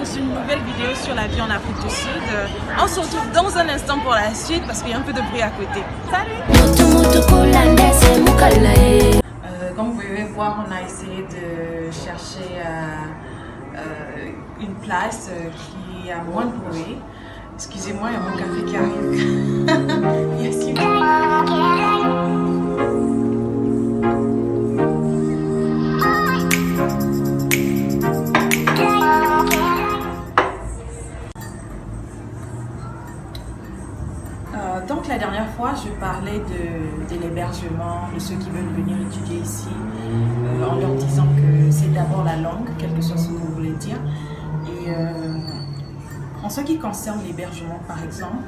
dans une nouvelle vidéo sur la vie en Afrique du Sud. On se retrouve dans un instant pour la suite parce qu'il y a un peu de bruit à côté. Salut! Comme vous pouvez voir, on a essayé de chercher une place qui a moins de bruit. Excusez-moi, il y a mon café qui arrive. Merci. Donc la dernière fois, je parlais de l'hébergement, de ceux qui veulent venir étudier ici, en leur disant que c'est d'abord la langue, quel que soit ce que vous voulez dire. Et en ce qui concerne l'hébergement, par exemple,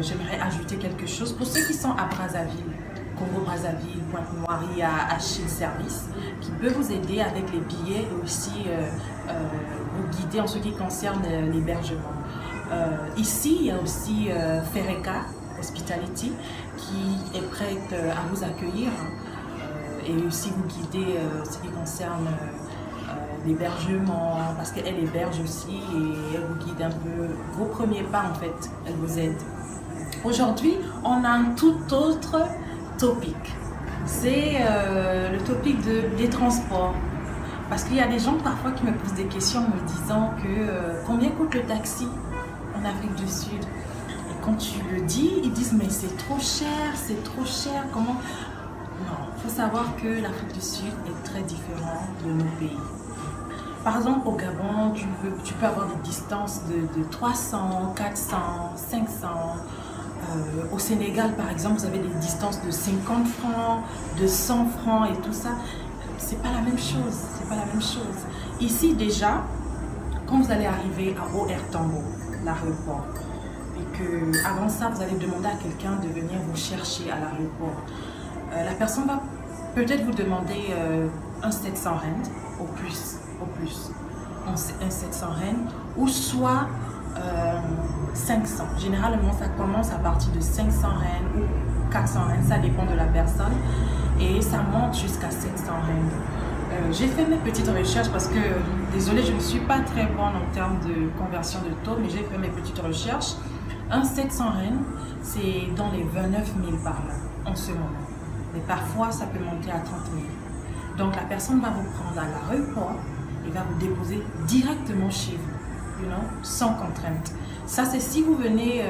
j'aimerais ajouter quelque chose. Pour ceux qui sont à Brazzaville, Congo-Brazzaville, Pointe-Noire, à Achille Service, qui peut vous aider avec les billets et aussi vous guider en ce qui concerne l'hébergement. Ici, il y a aussi Fereka Hospitality qui est prête à vous accueillir et aussi vous guider ce qui concerne l'hébergement, parce qu'elle héberge aussi et elle vous guide un peu vos premiers pas en fait, elle vous aide. Aujourd'hui, on a un tout autre topic, c'est le topic des transports. Parce qu'il y a des gens parfois qui me posent des questions en me disant que combien coûte le taxi en Afrique du Sud? Et quand tu le dis, ils disent mais c'est trop cher, comment? Non, il faut savoir que l'Afrique du Sud est très différente de nos pays. Par exemple, au Gabon, tu peux avoir des distances de 300, 400, 500. Au Sénégal, par exemple, vous avez des distances de 50 francs, de 100 francs et tout ça. C'est pas la même chose, c'est pas la même chose. Ici, déjà, quand vous allez arriver à OR Tambo, l'aéroport, et que avant ça, vous allez demander à quelqu'un de venir vous chercher à l'aéroport, la personne va peut-être vous demander un 700 rand au plus, un 700 rand, ou soit 500. Généralement, ça commence à partir de 500 rand ou 400 rand, ça dépend de la personne, et ça monte jusqu'à 700 rand. J'ai fait mes petites recherches parce que, désolée, je ne suis pas très bonne en termes de conversion de taux, mais j'ai fait mes petites recherches. Un 700 rand, c'est dans les 29 000 par là, en ce moment. Mais parfois, ça peut monter à 30 000. Donc, la personne va vous prendre à l'aéroport et va vous déposer directement chez vous, sans contrainte. Ça, c'est si vous venez,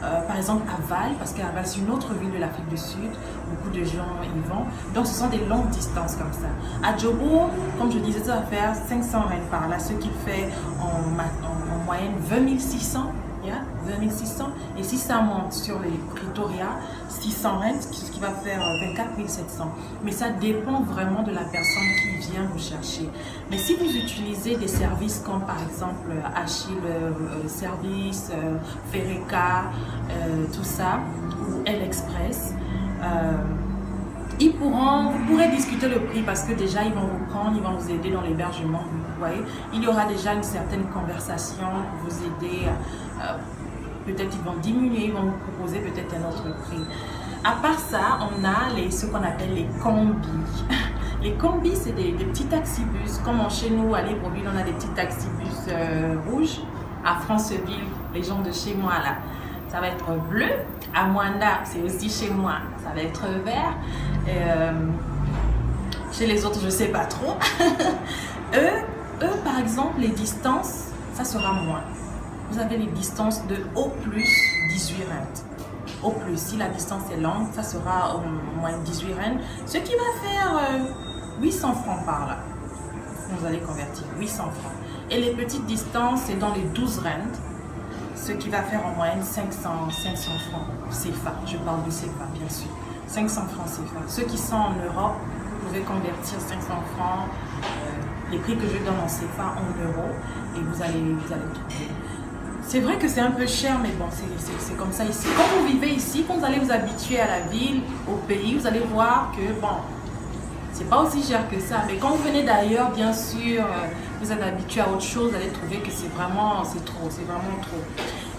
par exemple, à Val, parce qu'à Val, c'est une autre ville de l'Afrique du Sud. Beaucoup de gens y vont. Donc, ce sont des longues distances comme ça. À Djobo, comme je disais, ça va faire 500 rand par là, ce qui fait en moyenne 20 600. 20 600. Et si ça monte sur les Pretoria, 600 rand, ce qui va faire 24 700. Mais ça dépend vraiment de la personne qui vient vous chercher. Mais si vous utilisez des services comme par exemple Achille Service, Fereka, tout ça, ou L-Express, vous pourrez discuter le prix parce que déjà ils vont vous prendre, ils vont vous aider dans l'hébergement, vous voyez. Il y aura déjà une certaine conversation pour vous aider, peut-être ils vont diminuer, ils vont vous proposer peut-être un autre prix. À part ça, on a ce qu'on appelle les combis. Les combis, c'est des petits taxibus, comme chez nous à Libreville, on a des petits taxibus rouges. À Franceville, les gens de chez moi là, ça va être bleu. À Mwanda, c'est aussi chez moi, ça va être vert. Chez les autres, je ne sais pas trop. eux, par exemple, les distances, ça sera moins. Vous avez les distances de au plus 18 rand. Au plus, si la distance est longue, ça sera au moins 18 rand. Ce qui va faire 800 francs par là. Vous allez convertir 800 francs. Et les petites distances, c'est dans les 12 rand. Ce qui va faire en moyenne 500 francs CFA. Je parle du CFA, bien sûr. 500 francs CFA. Ceux qui sont en Europe, vous pouvez convertir 500 francs, les prix que je donne en CFA en euros, et vous allez trouver. C'est vrai que c'est un peu cher, mais bon, c'est comme ça ici. Quand vous vivez ici, quand vous allez vous habituer à la ville, au pays, vous allez voir que, bon, c'est pas aussi cher que ça. Mais quand vous venez d'ailleurs, bien sûr, vous êtes habitué à autre chose, vous allez trouver que c'est vraiment trop.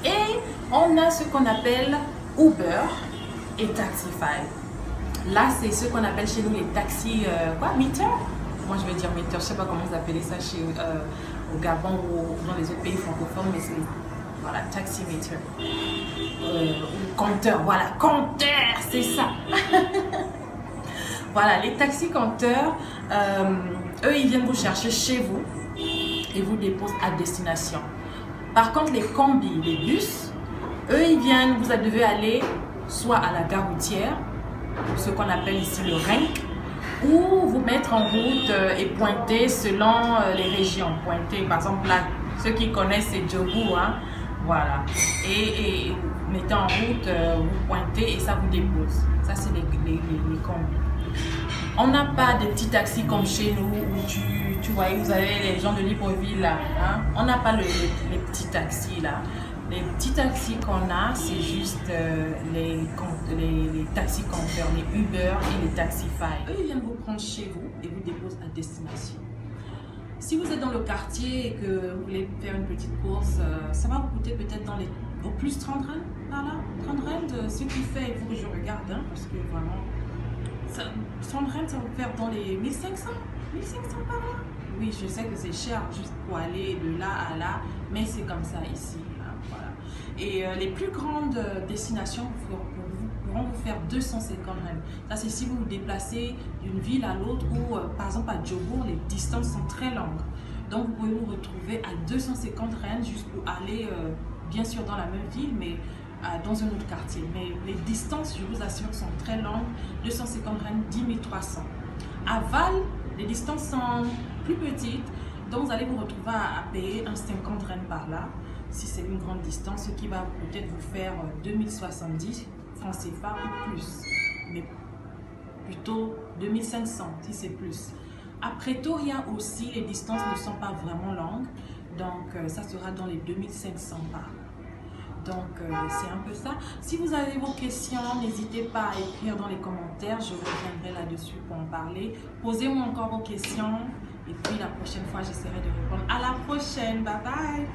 Et on a ce qu'on appelle Uber et Taxify. Là, c'est ce qu'on appelle chez nous les taxis, meter. Moi, je vais dire meter, je sais pas comment vous appelez ça au Gabon ou dans les autres pays francophones, mais c'est voilà, taximeter. Compteur, voilà, compteur, c'est ça. Voilà, les taxis compteurs, eux, ils viennent vous chercher chez vous et vous déposent à destination. Par contre, les combis, les bus, eux, ils viennent, vous devez aller soit à la gare routière, ce qu'on appelle ici le RENC, ou vous mettre en route et pointer selon les régions. Pointer, par exemple, là, ceux qui connaissent, c'est Djougou, hein, voilà. Et vous mettez en route, vous pointez et ça vous dépose. Ça, c'est les combis. On n'a pas de petits taxis comme chez nous où tu vois, vous avez les gens de Libreville là. Hein? On n'a pas les petits taxis là. Les petits taxis qu'on a, c'est juste les taxis compteurs, les Uber et les Taxify. Eux, ils viennent vous prendre chez vous et vous déposent à destination. Si vous êtes dans le quartier et que vous voulez faire une petite course, ça va vous coûter peut-être au plus 30 rand par là. 30 rand, ce qui fait, il faut que je regarde, hein, parce que vraiment, 30 rand, ça va vous faire dans les 1500 par là. Oui, je sais que c'est cher juste pour aller de là à là, mais c'est comme ça ici. Hein, voilà. Et les plus grandes destinations pourront vous faire 250 rand. Ça, c'est si vous vous déplacez d'une ville à l'autre ou, par exemple, à Djobour, les distances sont très longues. Donc, vous pouvez vous retrouver à 250 rand juste pour aller, bien sûr, dans la même ville, mais dans un autre quartier. Mais les distances, je vous assure, sont très longues. 250 rand, 10 300. À Val, les distances sont plus petites, donc vous allez vous retrouver à payer un 50 rand par là, si c'est une grande distance, ce qui va peut-être vous faire 2070 francs CFA ou plus, mais plutôt 2500 si c'est plus. À Pretoria aussi, les distances ne sont pas vraiment longues, donc ça sera dans les 2500 par là. Donc, c'est un peu ça. Si vous avez vos questions, n'hésitez pas à écrire dans les commentaires. Je reviendrai là-dessus pour en parler. Posez-moi encore vos questions. Et puis, la prochaine fois, j'essaierai de répondre. À la prochaine. Bye bye.